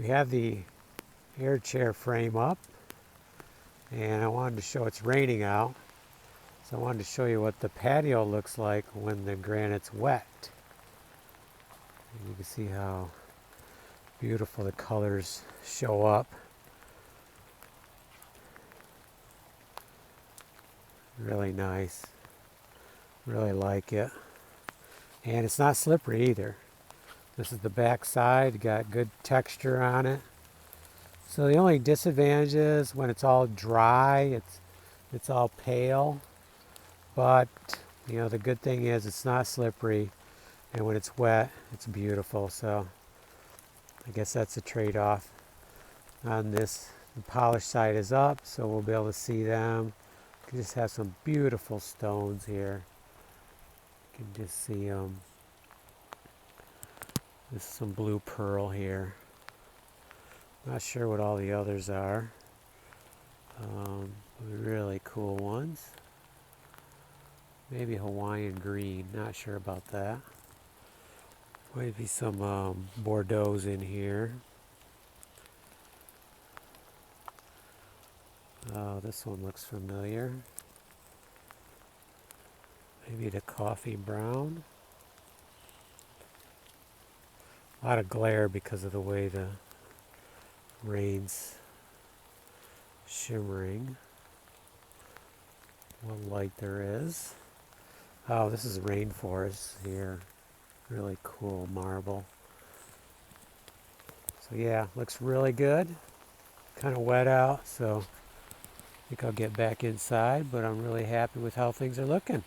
We have the air chair frame up, and I wanted to show it's raining out. So I wanted to show you what the patio looks like when the granite's wet. And you can see how beautiful the colors show up. Really nice. Really like it. And it's not slippery either. This is the back side, got good texture on it. So the only disadvantage is when it's all dry, it's all pale. But you know, the good thing is it's not slippery, and when it's wet, it's beautiful. So I guess that's a trade-off. On this, the polished side is up, so we'll be able to see them. You can just have some beautiful stones here. You can just see them. This is some blue pearl here. Not sure what all the others are. Really cool ones. Maybe Hawaiian green, not sure about that. Might be some Bordeaux's in here. Oh, this one looks familiar. Maybe the coffee brown. A lot of glare because of the way the rain's shimmering. What light there is. Oh, this is rainforest here. Really cool marble. So yeah, looks really good. Kind of wet out, so I think I'll get back inside, but I'm really happy with how things are looking.